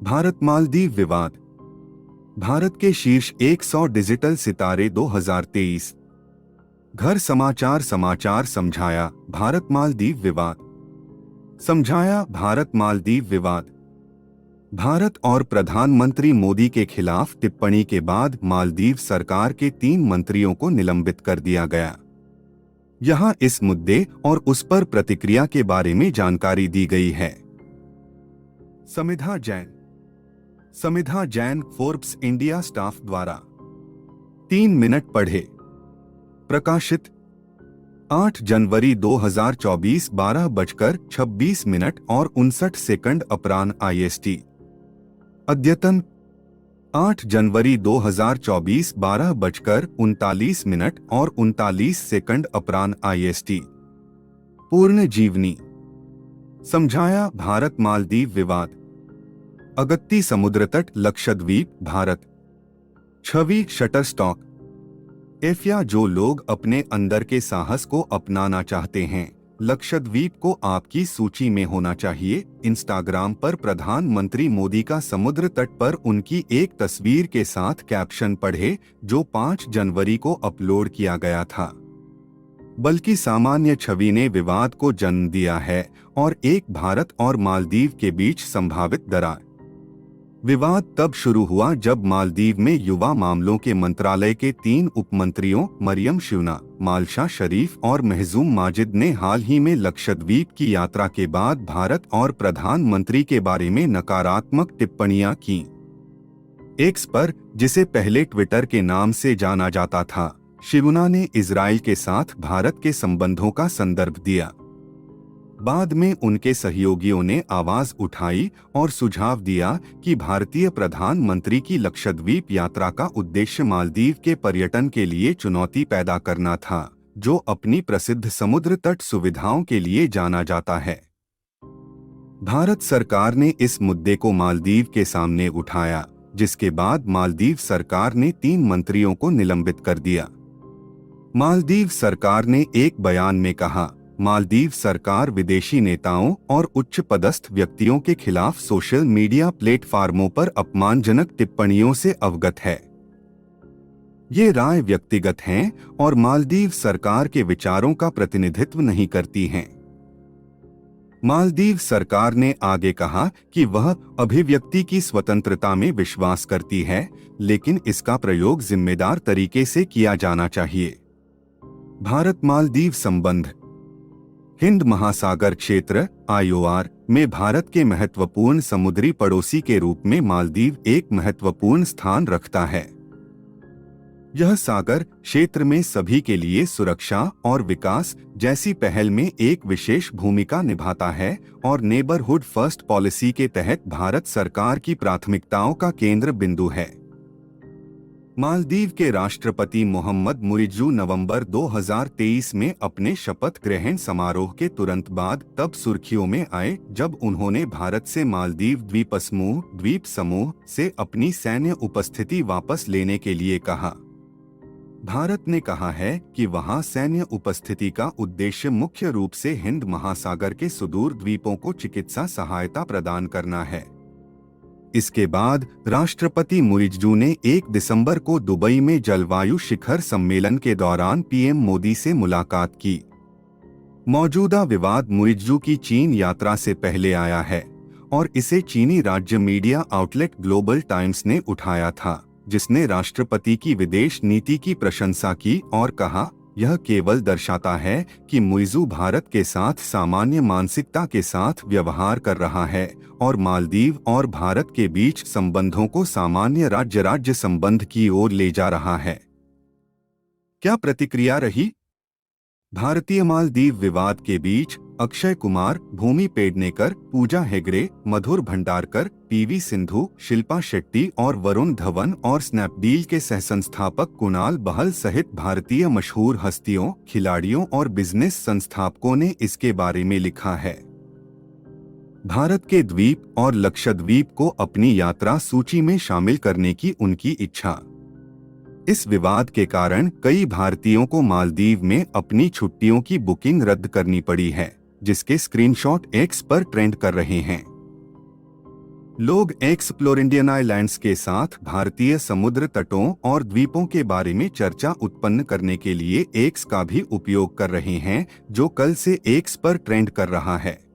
भारत मालदीव विवाद। भारत के शीर्ष 100 डिजिटल सितारे 2023। घर समाचार समाचार समझाया भारत मालदीव विवाद। समझाया भारत मालदीव विवाद। भारत और प्रधानमंत्री मोदी के खिलाफ टिप्पणी के बाद मालदीव सरकार के 3 मंत्रियों को निलंबित कर दिया गया। यहां इस मुद्दे और उस पर प्रतिक्रिया के बारे में जानकारी दी गई है। समिधा जैन फोर्ब्स इंडिया स्टाफ द्वारा 3 मिनट पढ़े। प्रकाशित 8 जनवरी 2024 12:26 और 59 अपराह्न IST। अद्यतन 8 जनवरी 2024 12:39 और 39 अपराह्न IST। पूर्ण जीवनी। समझाया भारत मालदीव विवाद। अगत्ती समुद्र तट लक्षद्वीप भारत। छवि शटरस्टॉक एफिया। जो लोग अपने अंदर के साहस को अपनाना चाहते हैं, लक्षद्वीप को आपकी सूची में होना चाहिए। इंस्टाग्राम पर प्रधानमंत्री मोदी का समुद्र तट पर उनकी एक तस्वीर के साथ कैप्शन पढ़े, जो 5 जनवरी को अपलोड किया गया था। बल्कि सामान्य छवि ने विवाद को जन्म दिया है और एक भारत और मालदीव के बीच संभावित दरार। विवाद तब शुरू हुआ जब मालदीव में युवा मामलों के मंत्रालय के 3 उपमंत्रियों मरियम शिवना, मालशा शरीफ और महजूम माजिद ने हाल ही में लक्षद्वीप की यात्रा के बाद भारत और प्रधानमंत्री के बारे में नकारात्मक टिप्पणियां की। एक्स पर, जिसे पहले ट्विटर के नाम से जाना जाता था, शिवना ने इजराइल के साथ भारत के संबंधों का संदर्भ दिया। बाद में उनके सहयोगियों ने आवाज उठाई और सुझाव दिया कि भारतीय प्रधानमंत्री की लक्षद्वीप यात्रा का उद्देश्य मालदीव के पर्यटन के लिए चुनौती पैदा करना था, जो अपनी प्रसिद्ध समुद्र तट सुविधाओं के लिए जाना जाता है। भारत सरकार ने इस मुद्दे को मालदीव के सामने उठाया, जिसके बाद मालदीव सरकार ने 3 मंत्रियों को निलंबित कर दिया। मालदीव सरकार ने एक बयान में कहा, मालदीव सरकार विदेशी नेताओं और उच्च पदस्थ व्यक्तियों के खिलाफ सोशल मीडिया प्लेटफार्मों पर अपमानजनक टिप्पणियों से अवगत है। ये राय व्यक्तिगत हैं और मालदीव सरकार के विचारों का प्रतिनिधित्व नहीं करती हैं। मालदीव सरकार ने आगे कहा कि वह अभिव्यक्ति की स्वतंत्रता में विश्वास करती है, लेकिन इसका प्रयोग जिम्मेदार तरीके से किया जाना चाहिए। भारत मालदीव संबंध। हिंद महासागर क्षेत्र IOR में भारत के महत्वपूर्ण समुद्री पड़ोसी के रूप में मालदीव एक महत्वपूर्ण स्थान रखता है। यह सागर क्षेत्र में सभी के लिए सुरक्षा और विकास जैसी पहल में एक विशेष भूमिका निभाता है और नेबरहुड फर्स्ट पॉलिसी के तहत भारत सरकार की प्राथमिकताओं का केंद्र बिंदु है। मालदीव के राष्ट्रपति मोहम्मद मुइज़्ज़ू नवंबर 2023 में अपने शपथ ग्रहण समारोह के तुरंत बाद तब सुर्खियों में आए जब उन्होंने भारत से मालदीव द्वीप समूह से अपनी सैन्य उपस्थिति वापस लेने के लिए कहा। भारत ने कहा है कि वहां सैन्य उपस्थिति का उद्देश्य मुख्य रूप से हिंद महासागर के सुदूर द्वीपों को चिकित्सा सहायता प्रदान करना है। इसके बाद राष्ट्रपति मुइज़्ज़ू ने 1 दिसंबर को दुबई में जलवायु शिखर सम्मेलन के दौरान PM मोदी से मुलाकात की। मौजूदा विवाद मुइज़्ज़ू की चीन यात्रा से पहले आया है और इसे चीनी राज्य मीडिया आउटलेट ग्लोबल टाइम्स ने उठाया था, जिसने राष्ट्रपति की विदेश नीति की प्रशंसा की और कहा, यह केवल दर्शाता है कि मुइज़्ज़ू भारत के साथ सामान्य मानसिकता के साथ व्यवहार कर रहा है और मालदीव और भारत के बीच संबंधों को सामान्य राज्य-राज्य संबंध की ओर ले जा रहा है। क्या प्रतिक्रिया रही? भारतीय मालदीव विवाद के बीच अक्षय कुमार, भूमि पेडनेकर, पूजा हेगड़े, मधुर भंडारकर, PV सिंधु, शिल्पा शेट्टी और वरुण धवन और स्नैपडील के सहसंस्थापक कुणाल बहल सहित भारतीय मशहूर हस्तियों, खिलाड़ियों और बिजनेस संस्थापकों ने इसके बारे में लिखा है। भारत के द्वीप और लक्षद्वीप को अपनी यात्रा सूची में शामिल करने की उनकी इच्छा। इस विवाद के कारण कई भारतीयों को मालदीव में अपनी छुट्टियों की बुकिंग रद्द करनी पड़ी है, जिसके स्क्रीनशॉट X पर ट्रेंड कर रहे हैं। लोग एक्सप्लोर इंडियन आइलैंड्स के साथ भारतीय समुद्र तटों और द्वीपों के बारे में चर्चा उत्पन्न करने के लिए एक्स का भी उपयोग कर रहे हैं, जो कल से एक्स पर ट्रेंड कर रहा है।